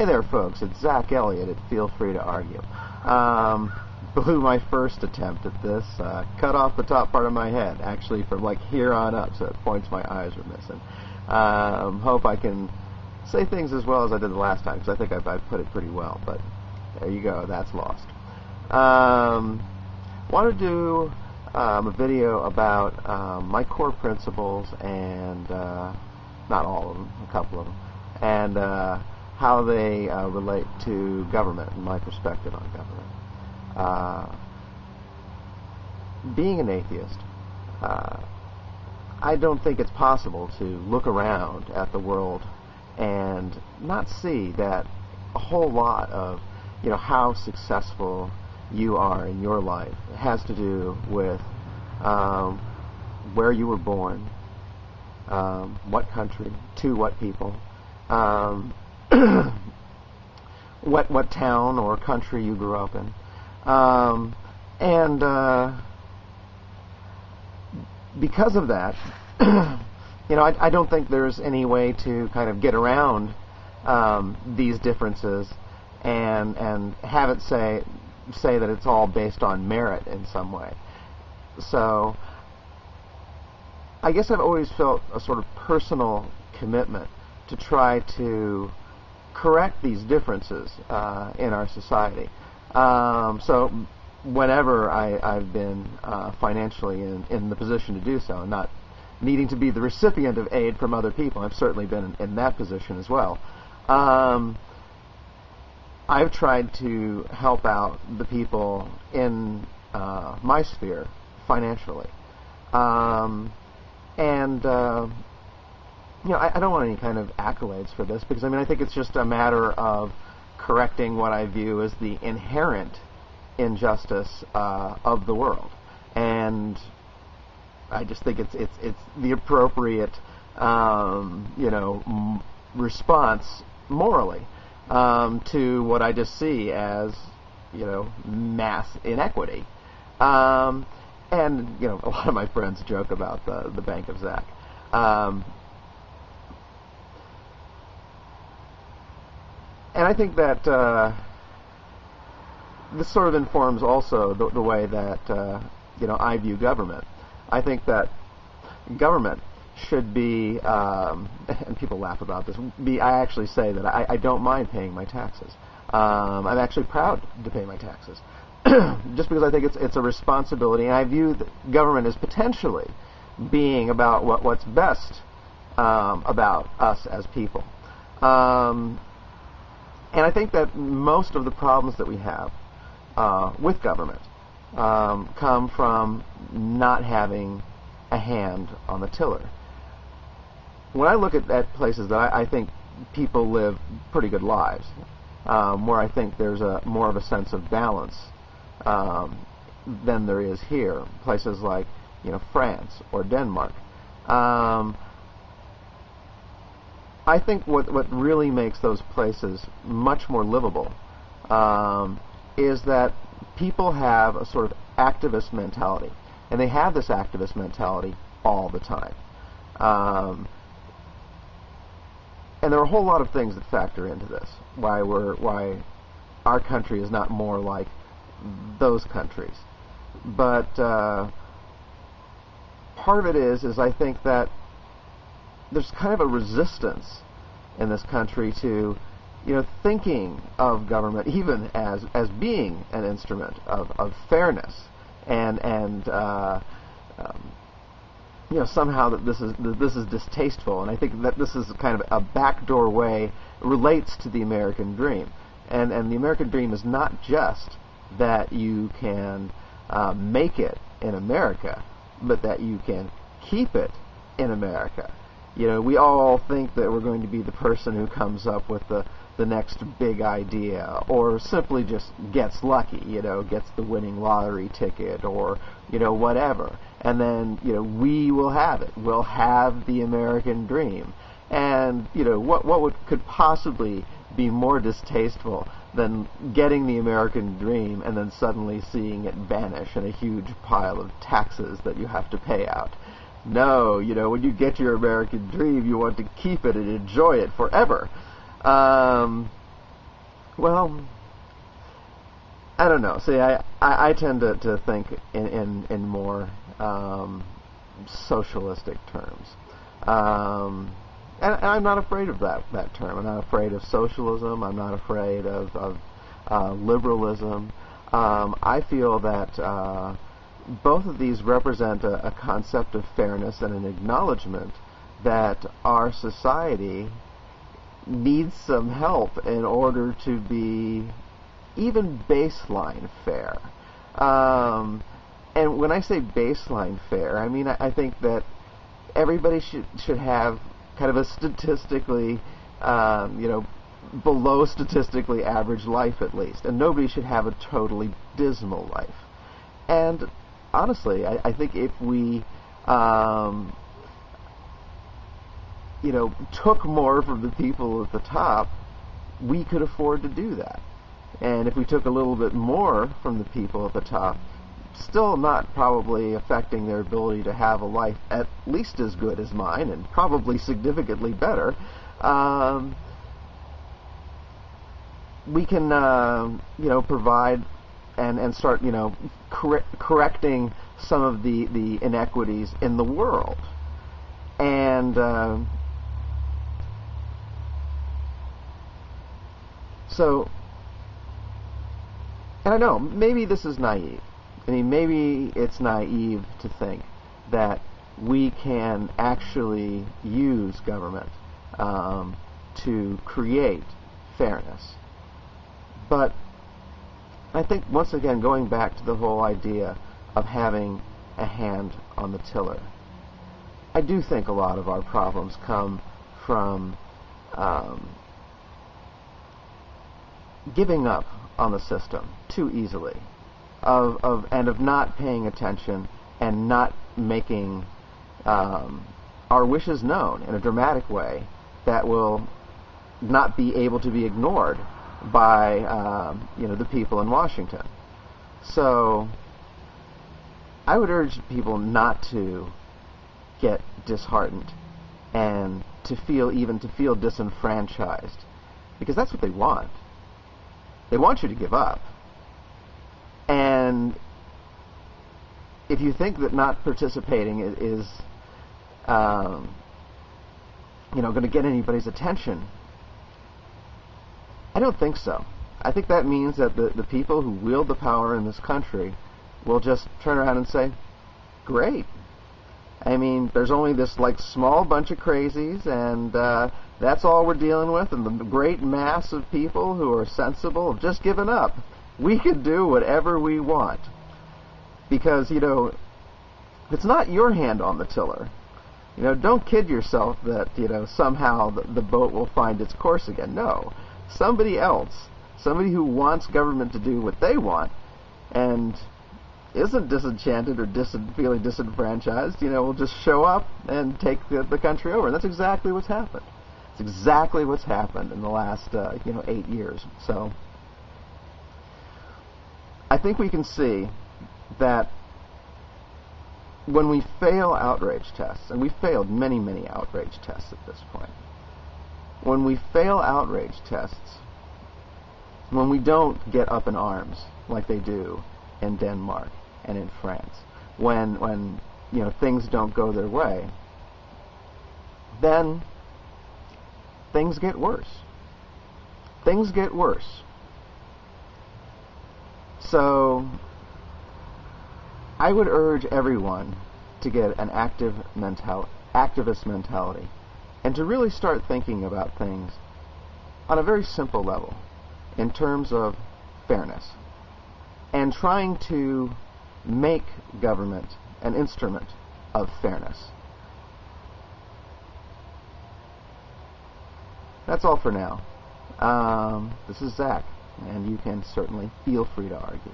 Hey there, folks. It's Zach Elliott at Feel Free to Argue. Blew my first attempt at this. Cut off the top part of my head, actually, from like here on up, so at points my eyes are missing. Hope I can say things as well as I did the last time, because I think I put it pretty well. But there you go. That's lost. Want to do a video about my core principles and not all of them, a couple of them, and how they relate to government and my perspective on government. Being an atheist, I don't think it's possible to look around at the world and not see that a whole lot of how successful you are in your life has to do with where you were born, what country, to what people, what town or country you grew up in, and because of that, I don't think there's any way to kind of get around these differences and have it say that it's all based on merit in some way. So I guess I've always felt a sort of personal commitment to try to correct these differences in our society. So whenever I've been financially in the position to do so, and not needing to be the recipient of aid from other people, I've certainly been in that position as well. I've tried to help out the people in my sphere financially. I don't want any kind of accolades for this, because I think it's just a matter of correcting what I view as the inherent injustice of the world, and I just think it's the appropriate response morally to what I just see as mass inequity. And a lot of my friends joke about the Bank of Zach. And I think that this sort of informs also the way that I view government. I think that government should be, and people laugh about this, I actually say that I don't mind paying my taxes. I'm actually proud to pay my taxes, just because I think it's a responsibility, and I view the government as potentially being about what's best about us as people. And I think that most of the problems that we have with government come from not having a hand on the tiller. When I look at places that I think people live pretty good lives, where I think there's more of a sense of balance than there is here, places like France or Denmark, I think what really makes those places much more livable is that people have a sort of activist mentality, and they have this activist mentality all the time. And there are a whole lot of things that factor into this, why our country is not more like those countries. But part of it is I think that there's kind of a resistance in this country to thinking of government even as being an instrument of fairness and somehow that this is distasteful, and I think that this is kind of a backdoor way relates to the American dream, and the American dream is not just that you can make it in America, but that you can keep it in America. We all think that we're going to be the person who comes up with the next big idea, or simply just gets lucky, gets the winning lottery ticket, or whatever, and then we will have it. We'll have the American dream, and what could possibly be more distasteful than getting the American dream and then suddenly seeing it vanish in a huge pile of taxes that you have to pay out? No, when you get your American dream, you want to keep it and enjoy it forever. Well, I don't know. See, I tend to think in more socialistic terms. And I'm not afraid of that term. I'm not afraid of socialism. I'm not afraid of liberalism. I feel that both of these represent a concept of fairness and an acknowledgement that our society needs some help in order to be even baseline fair. And when I say baseline fair, I mean I think that everybody should have kind of a statistically, below statistically average life at least, and nobody should have a totally dismal life. And honestly, I think if we took more from the people at the top, we could afford to do that. And if we took a little bit more from the people at the top, still not probably affecting their ability to have a life at least as good as mine, and probably significantly better, we can, provide and start, correcting some of the inequities in the world. And and I know, maybe this is naive. I mean, maybe it's naive to think that we can actually use government to create fairness. But I think, once again, going back to the whole idea of having a hand on the tiller, I do think a lot of our problems come from giving up on the system too easily, of not paying attention and not making our wishes known in a dramatic way that will not be able to be ignored by the people in Washington. So I would urge people not to get disheartened and to feel disenfranchised, because that's what they want. They want you to give up. And if you think that not participating is going to get anybody's attention, I don't think so. I think that means that the people who wield the power in this country will just turn around and say, great. I mean, there's only this small bunch of crazies, and that's all we're dealing with, and the great mass of people who are sensible have just given up. We can do whatever we want. Because, it's not your hand on the tiller. Don't kid yourself that, somehow the boat will find its course again. No. Somebody else, somebody who wants government to do what they want, and isn't disenchanted or feeling disenfranchised, will just show up and take the country over. And that's exactly what's happened. It's exactly what's happened in the last, 8 years. So I think we can see that when we fail outrage tests, and we've failed many, many outrage tests at this point, when we fail outrage tests, when we don't get up in arms like they do in Denmark and in France, when things don't go their way, then things get worse. Things get worse. So I would urge everyone to get an activist mentality, and to really start thinking about things on a very simple level in terms of fairness, and trying to make government an instrument of fairness. That's all for now. This is Zach, and you can certainly feel free to argue.